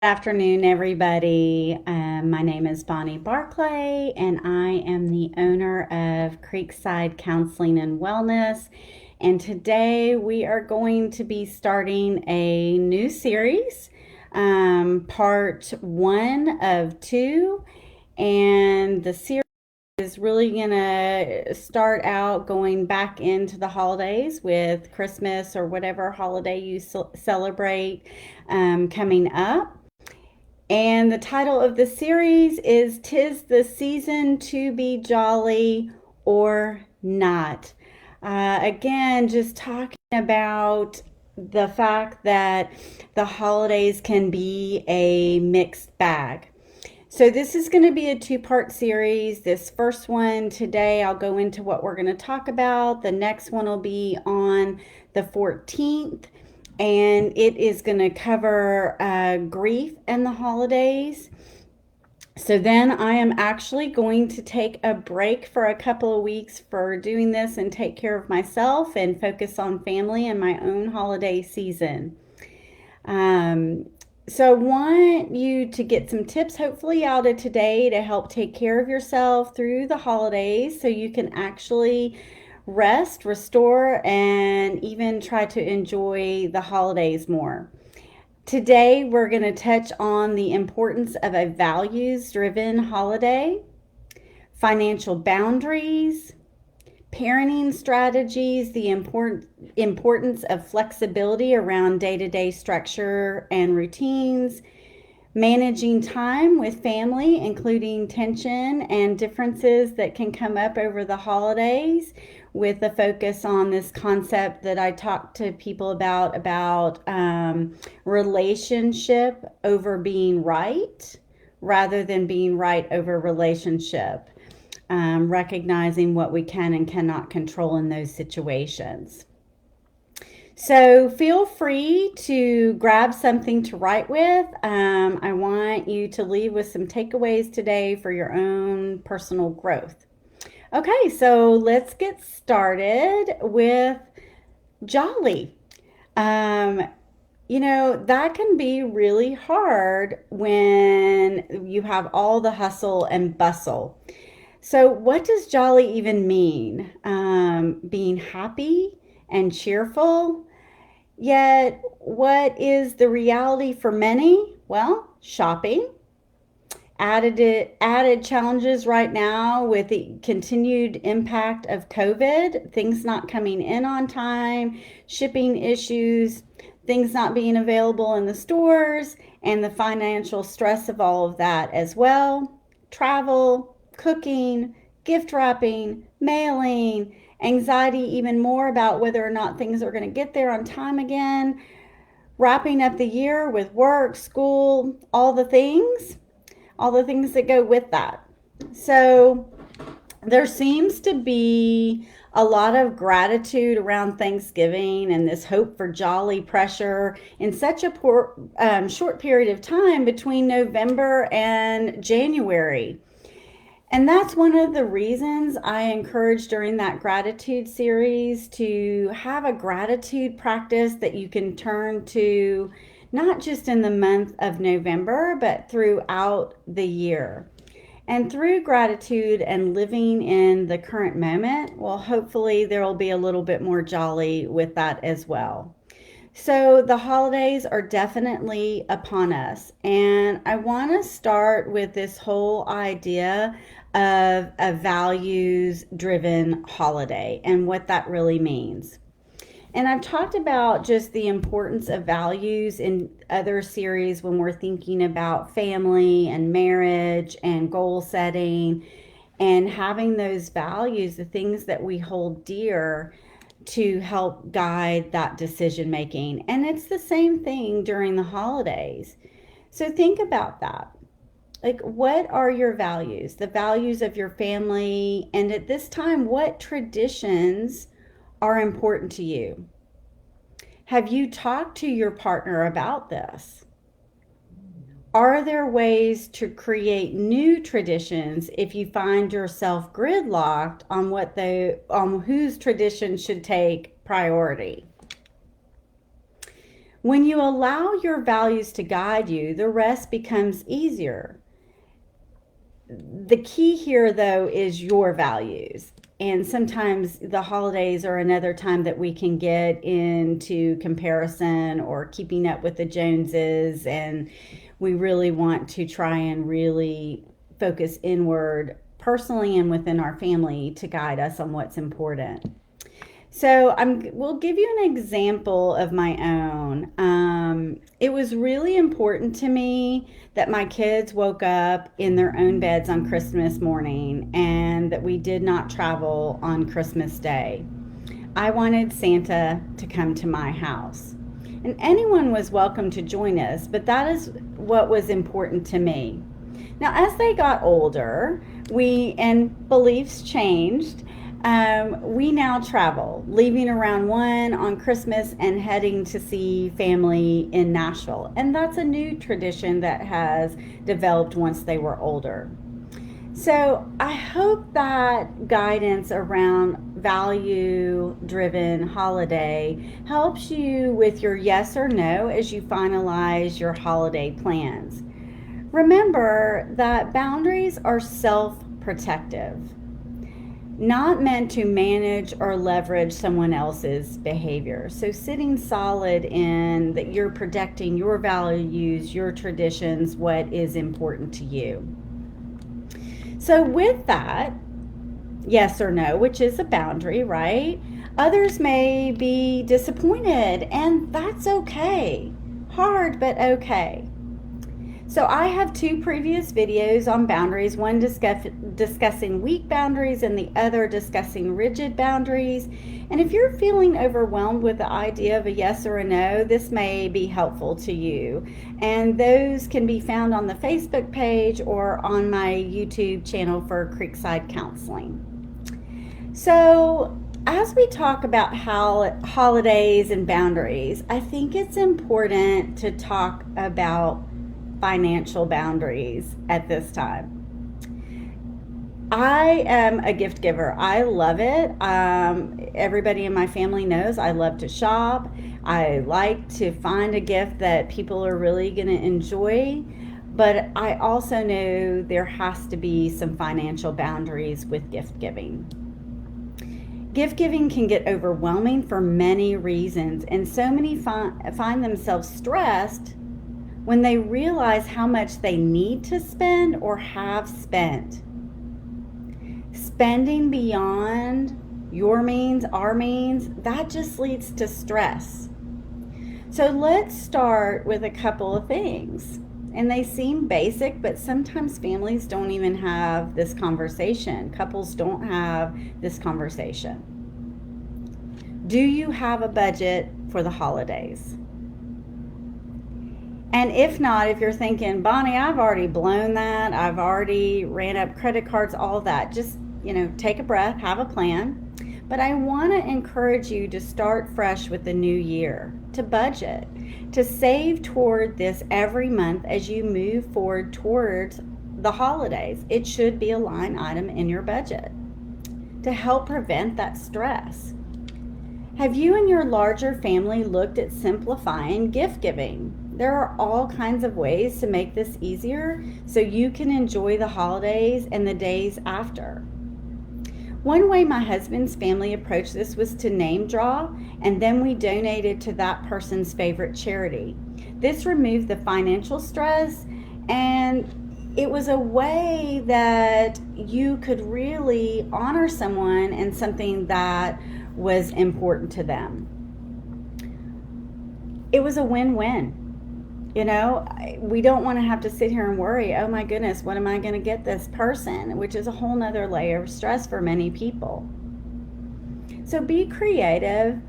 Afternoon, everybody. My name is Bonnie Barclay, and I am the owner of Creekside Counseling and Wellness. And today we are going to be starting a new series, part one of two. And the series is really going to start out going back into the holidays with Christmas or whatever holiday you celebrate coming up. And the title of the series is "'Tis the Season to Be Jolly or Not." Again, just talking about the fact that the holidays can be a mixed bag. So this is going to be a two-part series. This first one today, I'll go into what we're going to talk about. The next one will be on the 14th, and it is going to cover grief and the holidays. So then I am actually going to take a break for a couple of weeks for doing this and take care of myself and focus on family and my own holiday season. So I want you to get some tips hopefully out of today to help take care of yourself through the holidays so you can actually rest, restore, and even try to enjoy the holidays more. Today, we're going to touch on the importance of a values-driven holiday, financial boundaries, parenting strategies, the importance of flexibility around day-to-day structure and routines, managing time with family, including tension and differences that can come up over the holidays, with a focus on this concept that I talk to people about relationship over being right rather than being right over relationship. Recognizing what we can and cannot control in those situations. So feel free to grab something to write with. I want you to leave with some takeaways today for your own personal growth. Okay, so let's get started with jolly. That can be really hard when you have all the hustle and bustle. So, what does jolly even mean? Being happy and cheerful. Yet, what is the reality for many? Well, shopping. Added challenges right now with the continued impact of COVID, things not coming in on time, shipping issues, things not being available in the stores, and the financial stress of all of that as well. Travel, cooking, gift wrapping, mailing, anxiety even more about whether or not things are going to get there on time again, wrapping up the year with work, school, all the things that go with that. So there seems to be a lot of gratitude around Thanksgiving and this hope for jolly pressure in such a short period of time between November and January. And that's one of the reasons I encourage during that gratitude series to have a gratitude practice that you can turn to not just in the month of November, but throughout the year. And through gratitude and living in the current moment, well, hopefully there will be a little bit more jolly with that as well. So the holidays are definitely upon us. And I want to start with this whole idea of a values driven holiday and what that really means. And I've talked about just the importance of values in other series when we're thinking about family and marriage and goal setting and having those values, the things that we hold dear to help guide that decision making. And it's the same thing during the holidays. So think about that. Like, what are your values? The values of your family, and at this time, what traditions are important to you? Have you talked to your partner about this? Are there ways to create new traditions if you find yourself gridlocked on whose tradition should take priority? When you allow your values to guide you, the rest becomes easier. The key here, though, is your values. And sometimes the holidays are another time that we can get into comparison or keeping up with the Joneses. And we really want to try and really focus inward personally and within our family to guide us on what's important. So we'll give you an example of my own. It was really important to me that my kids woke up in their own beds on Christmas morning and that we did not travel on Christmas Day. I wanted Santa to come to my house. And anyone was welcome to join us, but that is what was important to me. Now, as they got older, and beliefs changed, we now travel, leaving around 1 on Christmas and heading to see family in Nashville. And that's a new tradition that has developed once they were older. So I hope that guidance around value-driven holiday helps you with your yes or no as you finalize your holiday plans. Remember that boundaries are self-protective, not meant to manage or leverage someone else's behavior. So sitting solid in that you're protecting your values, your traditions, what is important to you. So with that, yes or no, which is a boundary, right? Others may be disappointed, and that's okay. Hard, but okay. So I have 2 previous videos on boundaries, one discussing weak boundaries and the other discussing rigid boundaries. And if you're feeling overwhelmed with the idea of a yes or a no, this may be helpful to you. And those can be found on the Facebook page or on my YouTube channel for Creekside Counseling. So as we talk about holidays and boundaries, I think it's important to talk about financial boundaries at this time. I am a gift giver. I love it. Everybody in my family knows I love to shop. I like to find a gift that people are really going to enjoy. But I also know there has to be some financial boundaries with gift giving. Gift giving can get overwhelming for many reasons, and so many find themselves stressed when they realize how much they need to spend or have spent. Spending beyond your means, our means, that just leads to stress. So let's start with a couple of things. And they seem basic, but sometimes families don't even have this conversation. Couples don't have this conversation. Do you have a budget for the holidays? And if not, if you're thinking, Bonnie, I've already blown that, I've already ran up credit cards, all that, just, take a breath, have a plan. But I want to encourage you to start fresh with the new year, to budget, to save toward this every month as you move forward towards the holidays. It should be a line item in your budget to help prevent that stress. Have you and your larger family looked at simplifying gift giving? There are all kinds of ways to make this easier so you can enjoy the holidays and the days after. One way my husband's family approached this was to name draw, and then we donated to that person's favorite charity. This removed the financial stress, and it was a way that you could really honor someone and something that was important to them. It was a win-win. We don't want to have to sit here and worry, oh my goodness, what am I going to get this person? Which is a whole nother layer of stress for many people. So be creative,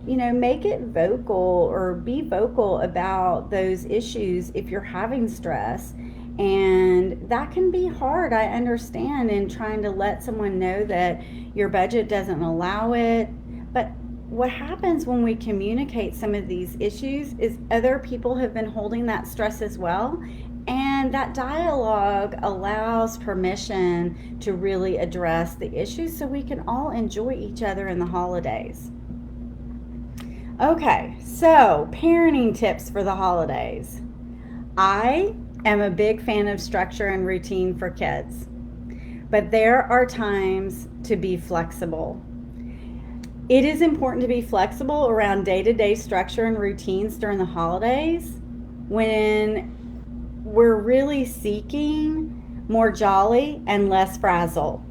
make it vocal or be vocal about those issues if you're having stress. And that can be hard, I understand, in trying to let someone know that your budget doesn't allow it. But what happens when we communicate some of these issues is other people have been holding that stress as well, and that dialogue allows permission to really address the issues so we can all enjoy each other in the holidays. Okay, so parenting tips for the holidays. I am a big fan of structure and routine for kids, but there are times to be flexible. It is important to be flexible around day-to-day structure and routines during the holidays when we're really seeking more jolly and less frazzle.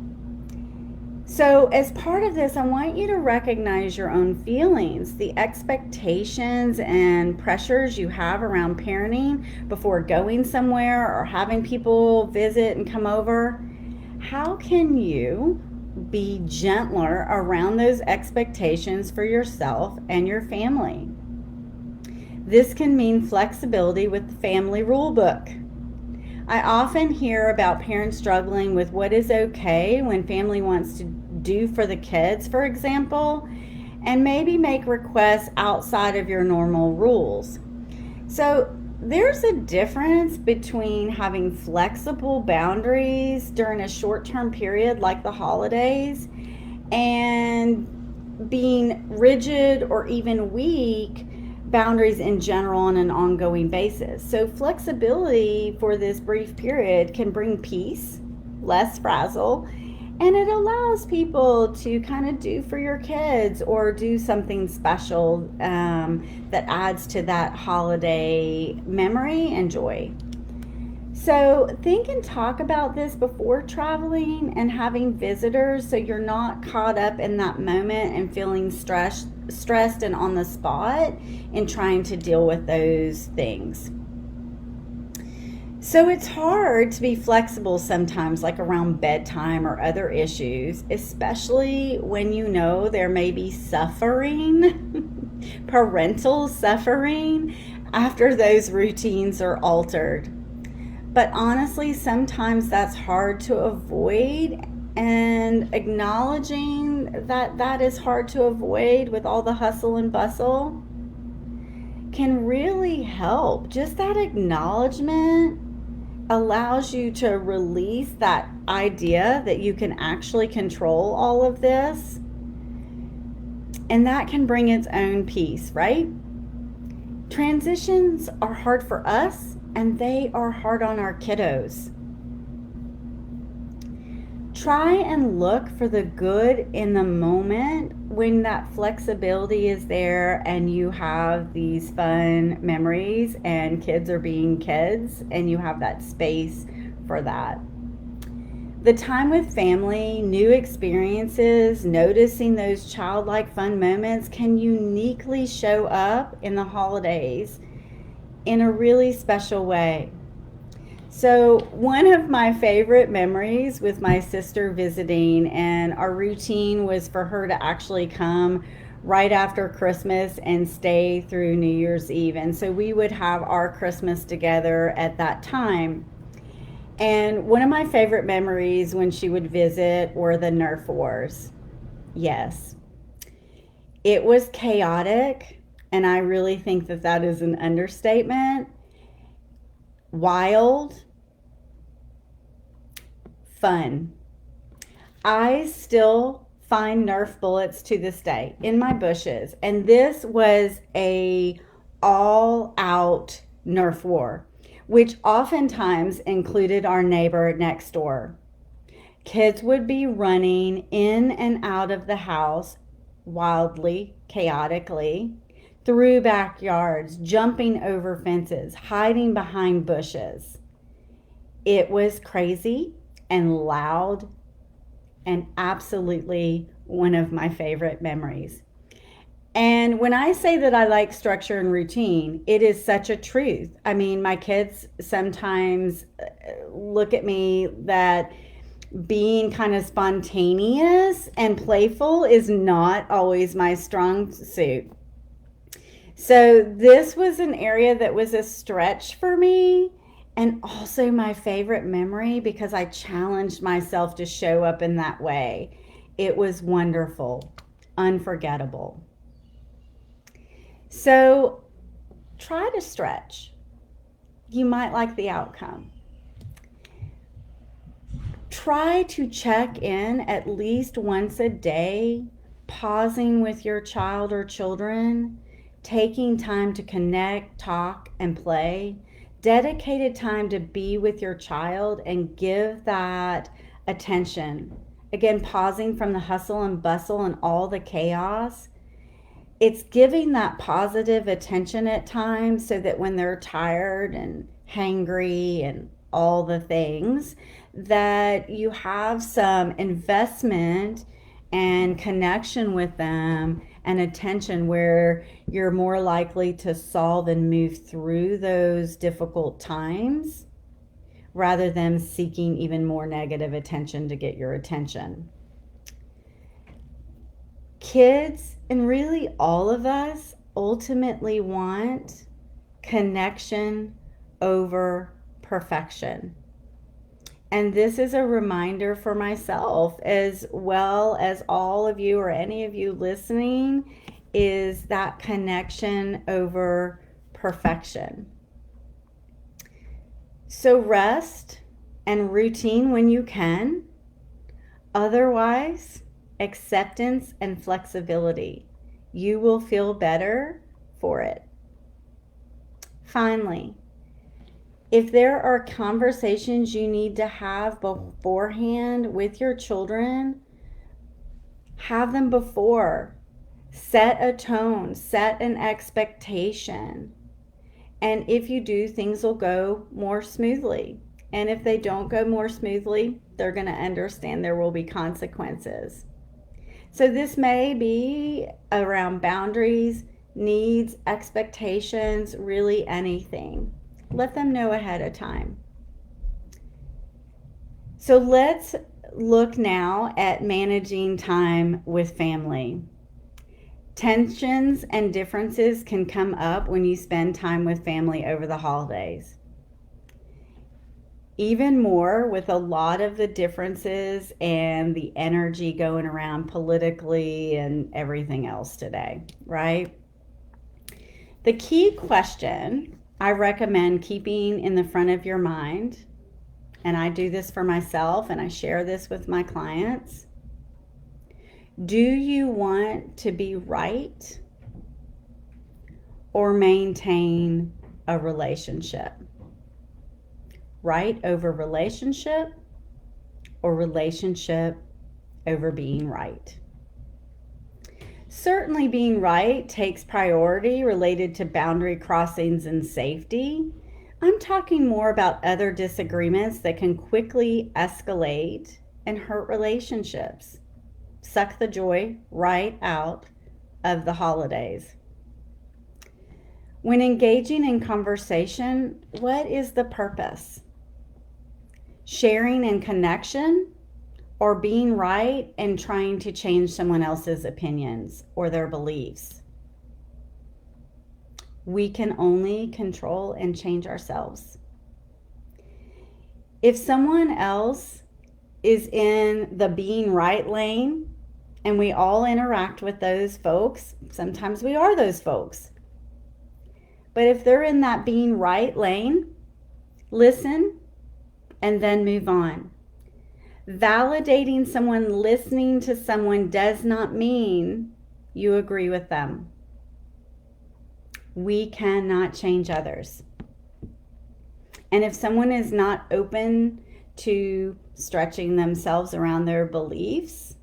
So, as part of this, I want you to recognize your own feelings, the expectations and pressures you have around parenting before going somewhere or having people visit and come over. How can you be gentler around those expectations for yourself and your family? This can mean flexibility with the family rule book. I often hear about parents struggling with what is okay when family wants to do for the kids, for example, and maybe make requests outside of your normal rules. So there's a difference between having flexible boundaries during a short-term period like the holidays and being rigid or even weak boundaries in general on an ongoing basis. So flexibility for this brief period can bring peace, less frazzle, and it allows people to kind of do for your kids or do something special that adds to that holiday memory and joy. So think and talk about this before traveling and having visitors so you're not caught up in that moment and feeling stressed and on the spot in trying to deal with those things. So it's hard to be flexible sometimes, like around bedtime or other issues, especially when you know there may be suffering, parental suffering, after those routines are altered. But honestly, sometimes that's hard to avoid, and acknowledging that that is hard to avoid with all the hustle and bustle can really help. Just that acknowledgement allows you to release that idea that you can actually control all of this, and that can bring its own peace, right? Transitions are hard for us, and they are hard on our kiddos. Try and look for the good in the moment when that flexibility is there and you have these fun memories and kids are being kids and you have that space for that. The time with family, new experiences, noticing those childlike fun moments can uniquely show up in the holidays in a really special way. So one of my favorite memories with my sister visiting, and our routine was for her to actually come right after Christmas and stay through New Year's Eve. And so we would have our Christmas together at that time. And one of my favorite memories when she would visit were the Nerf wars. Yes, it was chaotic, and I really think that that is an understatement. Wild, fun. I still find Nerf bullets to this day in my bushes, and this was a all-out Nerf war, which oftentimes included our neighbor next door. Kids would be running in and out of the house wildly, chaotically, through backyards, jumping over fences, hiding behind bushes. It was crazy and loud and absolutely one of my favorite memories. And when I say that I like structure and routine, it is such a truth. I mean, my kids sometimes look at me that being kind of spontaneous and playful is not always my strong suit. So this was an area that was a stretch for me, and also my favorite memory because I challenged myself to show up in that way. It was wonderful, unforgettable. So try to stretch. You might like the outcome. Try to check in at least once a day, pausing with your child or children, taking time to connect, talk, and play, dedicated time to be with your child and give that attention. Again, pausing from the hustle and bustle and all the chaos. It's giving that positive attention at times so that when they're tired and hangry and all the things, that you have some investment and connection with them and attention where you're more likely to solve and move through those difficult times rather than seeking even more negative attention to get your attention. Kids, and really all of us, ultimately want connection over perfection. And this is a reminder for myself as well as all of you or any of you listening, is that connection over perfection. So rest and routine when you can. Otherwise, acceptance and flexibility. You will feel better for it. Finally, if there are conversations you need to have beforehand with your children, have them before. Set a tone, set an expectation. And if you do, things will go more smoothly. And if they don't go more smoothly, they're going to understand there will be consequences. So this may be around boundaries, needs, expectations, really anything. Let them know ahead of time. So let's look now at managing time with family. Tensions and differences can come up when you spend time with family over the holidays. Even more with a lot of the differences and the energy going around politically and everything else today, right? The key question I recommend keeping in the front of your mind, and I do this for myself and I share this with my clients: do you want to be right or maintain a relationship? Right over relationship, or relationship over being right? Certainly being right takes priority related to boundary crossings and safety. I'm talking more about other disagreements that can quickly escalate and hurt relationships, suck the joy right out of the holidays. When engaging in conversation, what is the purpose? Sharing and connection, or being right and trying to change someone else's opinions or their beliefs? We can only control and change ourselves. If someone else is in the being right lane, and we all interact with those folks, sometimes we are those folks. But if they're in that being right lane, listen and then move on. Validating someone listening to someone does not mean you agree with them. We cannot change others. And if someone is not open to stretching themselves around their beliefs,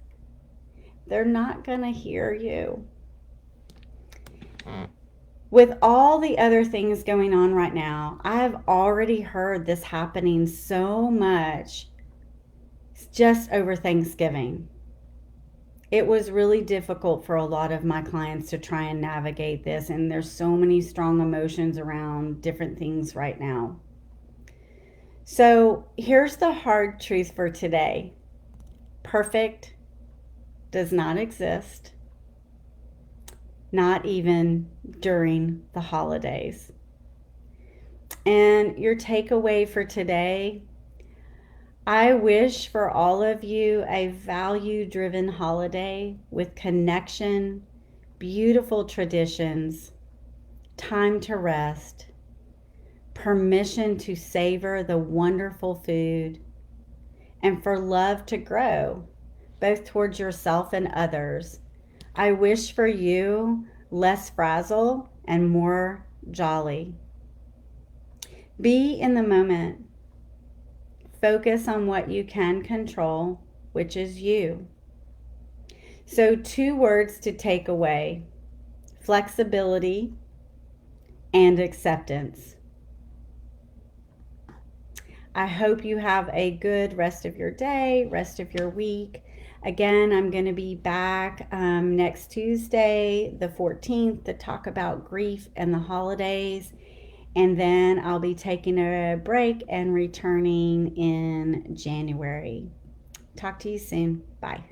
they're not going to hear you. With all the other things going on right now, I have already heard this happening so much just over Thanksgiving. It was really difficult for a lot of my clients to try and navigate this, and there's so many strong emotions around different things right now. So here's the hard truth for today. Perfect does not exist, not even during the holidays. And your takeaway for today: I wish for all of you a value-driven holiday with connection, beautiful traditions, time to rest, permission to savor the wonderful food, and for love to grow, both towards yourself and others. I wish for you less frazzle and more jolly. Be in the moment. Focus on what you can control, which is you. So, 2 words to take away: flexibility and acceptance. I hope you have a good rest of your day, rest of your week. Again, I'm going to be back next Tuesday, the 14th, to talk about grief and the holidays. And then I'll be taking a break and returning in January. Talk to you soon. Bye.